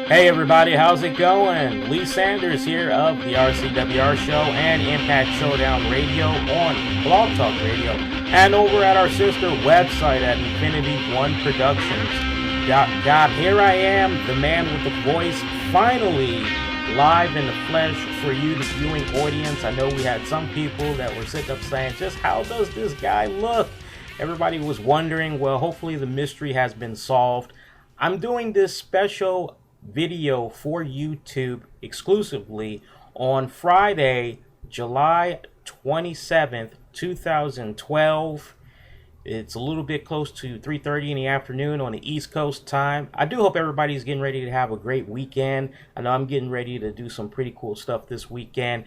Hey everybody, how's it going? Lee Sanders here of the RCWR show and Impact Showdown Radio on Blog Talk Radio and over at our sister website at Infinity One Productions. God, here I am, the man with the voice, finally live in the flesh for you, the viewing audience. I know we had some people that were sitting up saying, just how does this guy look? Everybody was wondering. Well, hopefully the mystery has been solved. I'm doing this special video for YouTube exclusively on Friday, July 27th, 2012. It's a little bit close to 3:30 in the afternoon on the East Coast time. I do hope everybody's getting ready to have a great weekend. I know I'm getting ready to do some pretty cool stuff this weekend.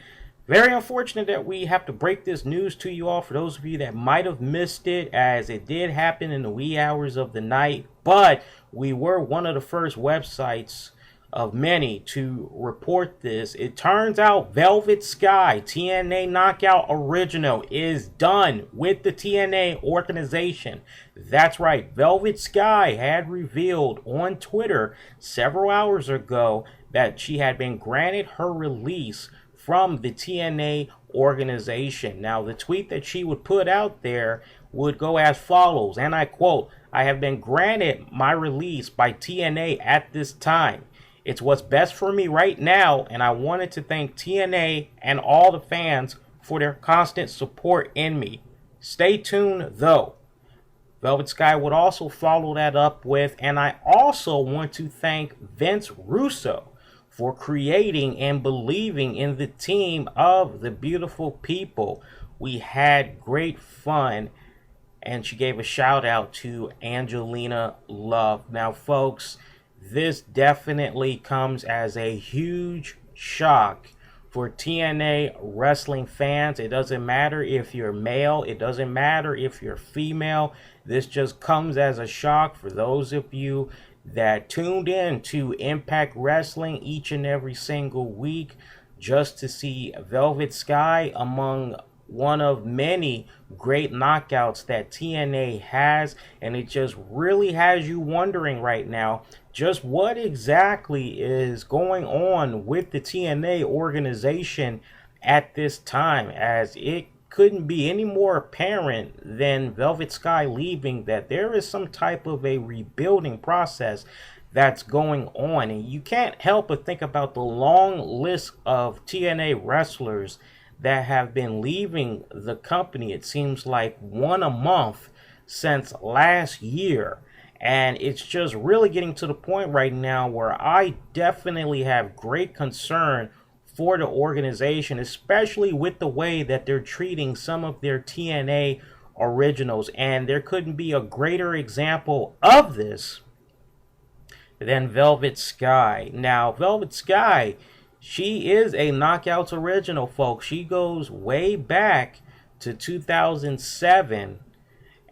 Very unfortunate that we have to break this news to you all for those of you that might have missed it, as it did happen in the wee hours of the night. But we were one of the first websites of many to report this. It turns out Velvet Sky TNA Knockout Original is done with the TNA organization. That's right, Velvet Sky had revealed on Twitter several hours ago that she had been granted her release from the TNA organization. Now, the tweet that she would put out there would go as follows, and I quote, "I have been granted my release by TNA at this time. It's what's best for me right now, and I wanted to thank TNA and all the fans for their constant support in me. Stay tuned, though." Velvet Sky would also follow that up with, "And I also want to thank Vince Russo for creating and believing in the team of the beautiful people. We had great fun." And she gave a shout out to Angelina Love. Now, folks, this definitely comes as a huge shock for TNA wrestling fans. It doesn't matter if you're male. It doesn't matter if you're female. This just comes as a shock for those of you that tuned in to Impact Wrestling each and every single week just to see Velvet Sky among one of many great knockouts that TNA has. And it just really has you wondering right now just what exactly is going on with the TNA organization at this time, as it couldn't be any more apparent than Velvet Sky leaving that there is some type of a rebuilding process that's going on. And you can't help but think about the long list of TNA wrestlers that have been leaving the company. It seems like one a month since last year. And it's just really getting to the point right now where I definitely have great concern for the organization, especially with the way that they're treating some of their TNA originals. And there couldn't be a greater example of this than Velvet Sky. Now, Velvet Sky, she is a Knockouts original, folks. She goes way back to 2007,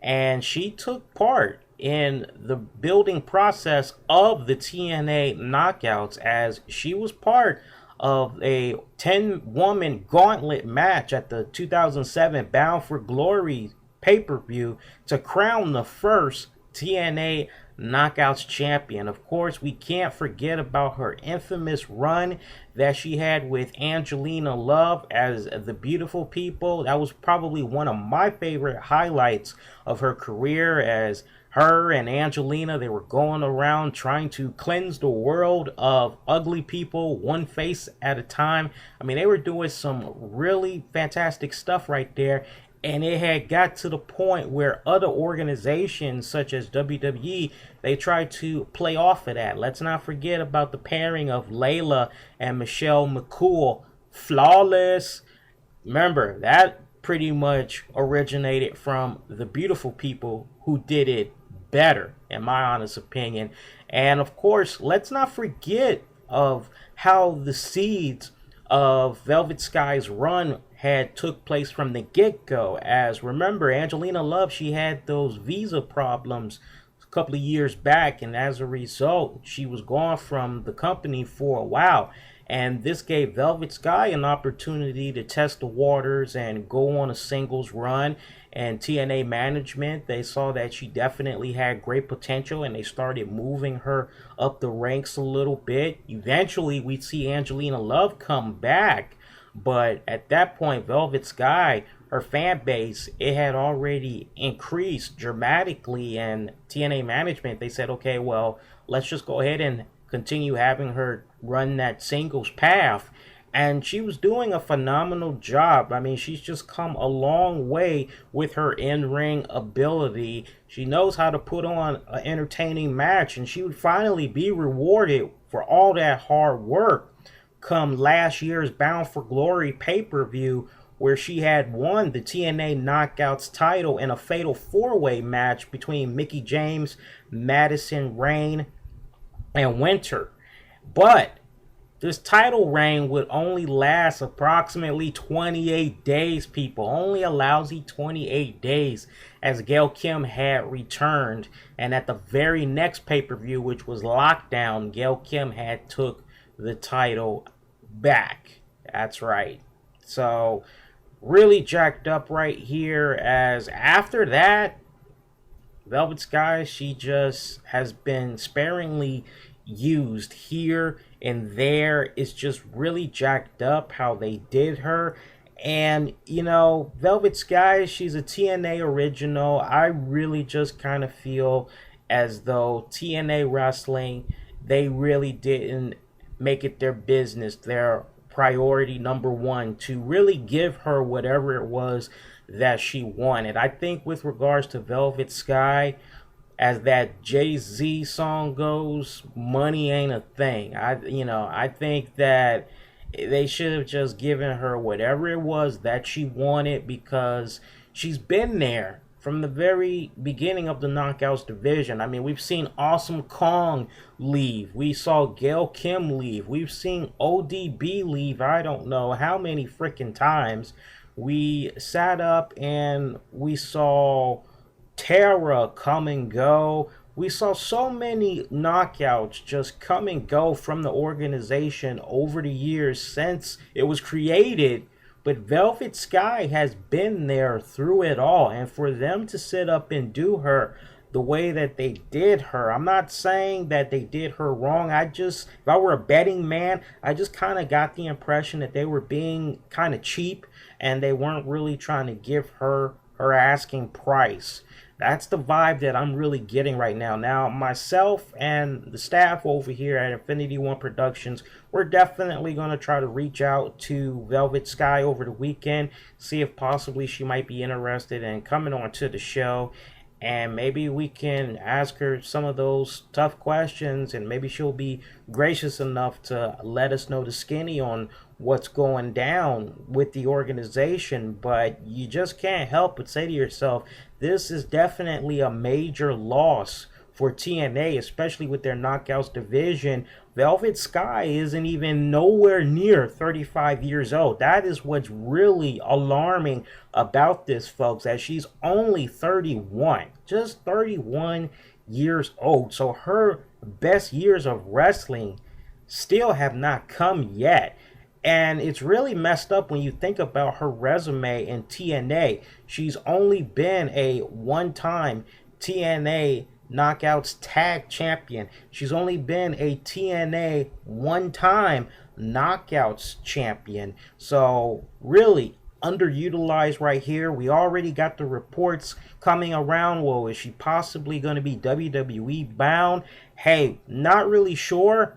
and she took part in the building process of the TNA Knockouts, as she was part of a 10-woman gauntlet match at the 2007 Bound for Glory pay-per-view to crown the first TNA Knockouts champion. Of course, we can't forget about her infamous run that she had with Angelina Love as the beautiful people. That was probably one of my favorite highlights of her career, as her and Angelina, they were going around trying to cleanse the world of ugly people one face at a time. I mean, they were doing some really fantastic stuff right there. And it had got to the point where other organizations such as WWE, they tried to play off of that. Let's not forget about the pairing of Layla and Michelle McCool. Flawless. Remember, that pretty much originated from the beautiful people who did it better, in my honest opinion. And of course, let's not forget of how the seeds of Velvet Sky's run had took place from the get-go. As remember, Angelina Love, she had those visa problems a couple of years back, and as a result, she was gone from the company for a while. And this gave Velvet Sky an opportunity to test the waters and go on a singles run. and TNA management, they saw that she definitely had great potential, and they started moving her up the ranks a little bit. Eventually, we'd see Angelina Love come back, but at that point, Velvet Sky, her fan base, it had already increased dramatically, and TNA management, they said, okay, well, let's just go ahead and continue having her run that singles path. And she was doing a phenomenal job. I mean, she's just come a long way with her in-ring ability. She knows how to put on an entertaining match, and she would finally be rewarded for all that hard work come last year's Bound for Glory pay-per-view, where she had won the TNA Knockouts title in a fatal four-way match between Mickie James, Madison Rayne, and Winter. But this title reign would only last approximately 28 days, people. Only a lousy 28 days, as Gail Kim had returned. And at the very next pay-per-view, which was Lockdown, Gail Kim had took the title back. That's right. So, really jacked up right here, as after that, Velvet Sky, she just has been sparingly used here and there. It's just really jacked up how they did her. And, you know, Velvet Sky, she's a TNA original. I really just kind of feel as though TNA Wrestling, they really didn't make it their business, their priority number one, to really give her whatever it was that she wanted. I think with regards to Velvet Sky, as that Jay-Z song goes, money ain't a thing. I think that they should have just given her whatever it was that she wanted, because she's been there from the very beginning of the Knockouts division. I mean, we've seen Awesome Kong leave. We saw Gail Kim leave. We've seen ODB leave I don't know how many freaking times. We sat up and we saw Tara come and go. We saw so many knockouts just come and go from the organization over the years since it was created. But Velvet Sky has been there through it all. And for them to sit up and do her the way that they did her, I'm not saying that they did her wrong. If I were a betting man, I just kind of got the impression that they were being kind of cheap, and they weren't really trying to give her asking price. That's the vibe that I'm really getting right now. Now, myself and the staff over here at Infinity One Productions, we're definitely going to try to reach out to Velvet Sky over the weekend, see if possibly she might be interested in coming on to the show. And maybe we can ask her some of those tough questions, and maybe she'll be gracious enough to let us know the skinny on what's going down with the organization. But you just can't help but say to yourself, this is definitely a major loss for TNA, especially with their Knockouts division. Velvet Sky isn't even nowhere near 35 years old. That is what's really alarming about this, folks, as she's only 31, just 31 years old. So her best years of wrestling still have not come yet. And it's really messed up when you think about her resume in TNA. She's only been a one-time TNA Knockouts Tag Champion. She's only been a TNA one-time Knockouts Champion. So really underutilized right here. We already got the reports coming around. Well, is she possibly going to be WWE bound? Hey, not really sure.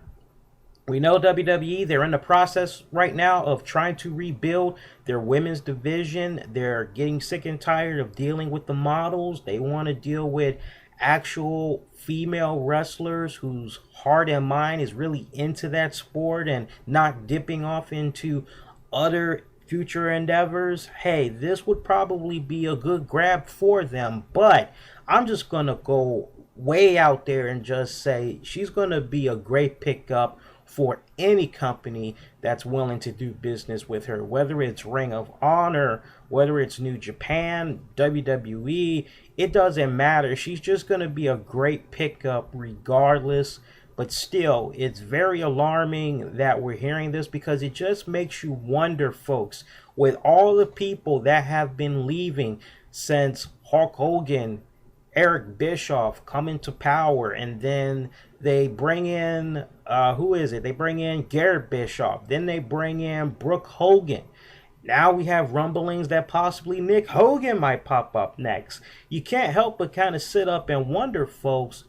We know WWE, they're in the process right now of trying to rebuild their women's division. They're getting sick and tired of dealing with the models. They want to deal with actual female wrestlers whose heart and mind is really into that sport and not dipping off into other future endeavors. Hey, this would probably be a good grab for them. But I'm just going to go way out there and just say she's going to be a great pickup for any company that's willing to do business with her, whether it's Ring of Honor, whether it's New Japan, WWE, it doesn't matter. She's just going to be a great pickup regardless. But still, it's very alarming that we're hearing this, because it just makes you wonder, folks, with all the people that have been leaving since Hulk Hogan, Eric Bischoff come into power, and then they bring in who is it? They bring in Garrett Bischoff. Then they bring in Brooke Hogan. Now we have rumblings that possibly Nick Hogan might pop up next. You can't help but kind of sit up and wonder, folks,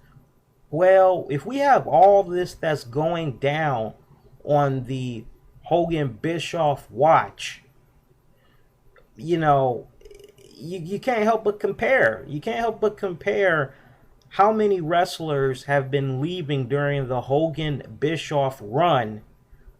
well, if we have all this that's going down on the Hogan Bischoff watch, you know, you can't help but compare. You can't help but compare how many wrestlers have been leaving during the Hogan Bischoff run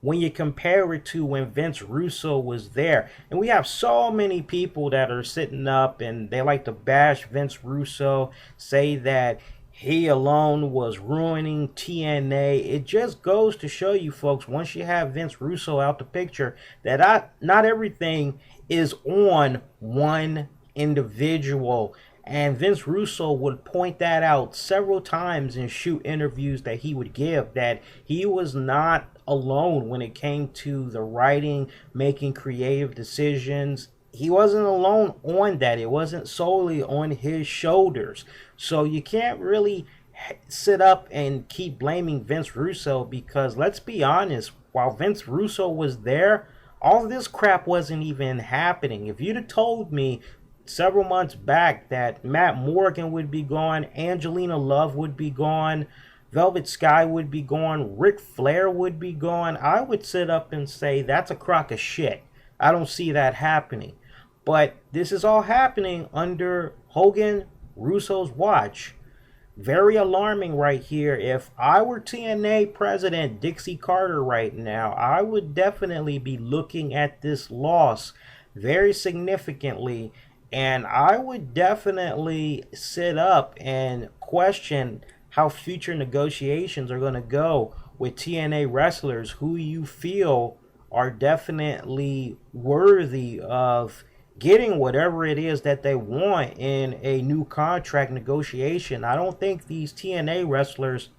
when you compare it to when Vince Russo was there. And we have so many people that are sitting up and they like to bash Vince Russo, say that he alone was ruining TNA. It just goes to show you, folks, once you have Vince Russo out the picture, that not everything is on one individual. And Vince Russo would point that out several times in shoot interviews that he would give, that he was not alone when it came to the writing, making creative decisions. He wasn't alone on that. It wasn't solely on his shoulders. So you can't really sit up and keep blaming Vince Russo, because let's be honest, while Vince Russo was there, all this crap wasn't even happening. If you'd have told me several months back that Matt Morgan would be gone, Angelina Love would be gone, Velvet Sky would be gone, Ric Flair would be gone, I would sit up and say that's a crock of shit. I don't see that happening. But this is all happening under Hogan Russo's watch. Very alarming right here. If I were TNA president Dixie Carter right now, I would definitely be looking at this loss very significantly, and I would definitely sit up and question how future negotiations are going to go with TNA wrestlers who you feel are definitely worthy of getting whatever it is that they want in a new contract negotiation. I don't think these TNA wrestlers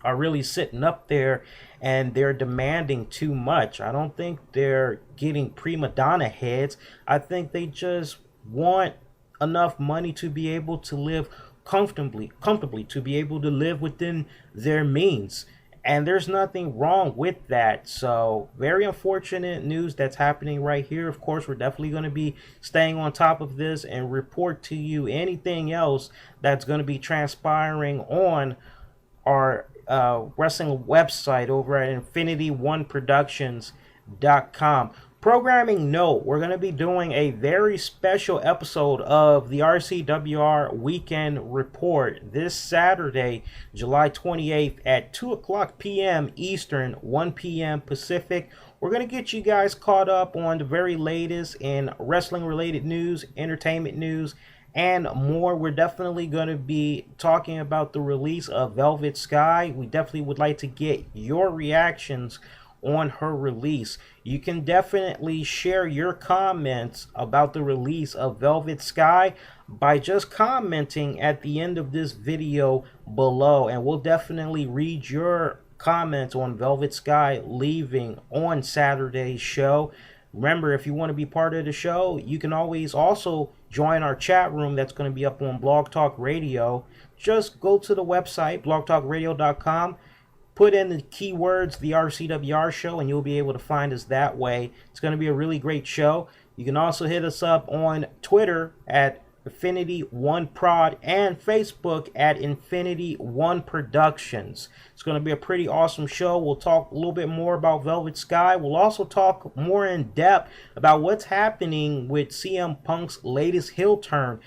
are really sitting up there and they're demanding too much. I don't think they're getting prima donna heads. I think they just want enough money to be able to live comfortably, to be able to live within their means. And there's nothing wrong with that. So very unfortunate news that's happening right here. Of course, we're definitely going to be staying on top of this and report to you anything else that's going to be transpiring on our wrestling website over at InfinityOneProductions.com. Programming note, we're going to be doing a very special episode of the RCWR Weekend Report this Saturday, July 28th at 2 o'clock p.m. Eastern, 1 p.m. Pacific. We're going to get you guys caught up on the very latest in wrestling-related news, entertainment news, and more. We're definitely going to be talking about the release of Velvet Sky. We definitely would like to get your reactions on her release. You can definitely share your comments about the release of Velvet Sky by just commenting at the end of this video below, and we'll definitely read your comments on Velvet Sky leaving on Saturday's show. Remember, if you want to be part of the show, you can always also join our chat room that's going to be up on Blog Talk Radio. Just go to the website, blogtalkradio.com, put in the keywords, the RCWR show, and you'll be able to find us that way. It's going to be a really great show. You can also hit us up on Twitter at Infinity One Prod and Facebook at Infinity One Productions. It's going to be a pretty awesome show. We'll talk a little bit more about Velvet Sky. We'll also talk more in depth about what's happening with CM Punk's latest heel turn.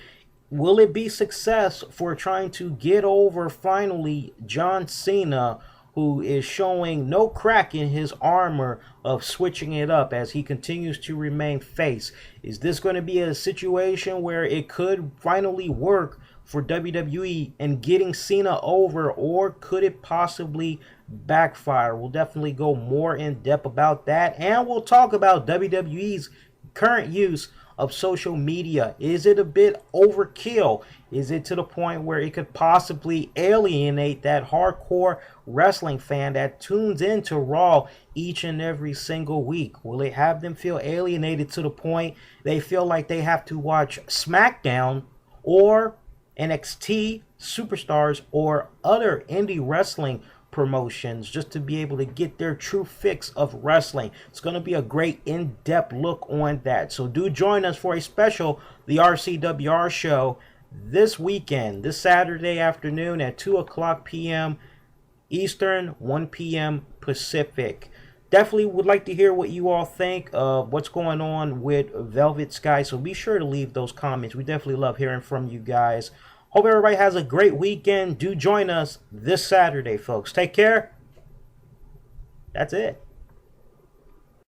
Will it be success for trying to get over finally John Cena, who is showing no crack in his armor of switching it up as he continues to remain face? Is this going to be a situation where it could finally work for WWE and getting Cena over, or could it possibly backfire? We'll definitely go more in depth about that, and we'll talk about WWE's current use of social media? Is it a bit overkill? Is it to the point where it could possibly alienate that hardcore wrestling fan that tunes into Raw each and every single week? Will it have them feel alienated to the point they feel like they have to watch SmackDown or NXT Superstars or other indie wrestling promotions just to be able to get their true fix of wrestling? It's going to be a great in-depth look on that. So do join us for a special The RCWR Show this weekend, this Saturday afternoon at 2 o'clock p.m. Eastern, 1 p.m. Pacific. Definitely would like to hear what you all think of what's going on with Velvet Sky, so be sure to leave those comments. We definitely love hearing from you guys. Hope everybody has a great weekend. Do join us this Saturday, folks. Take care. That's it.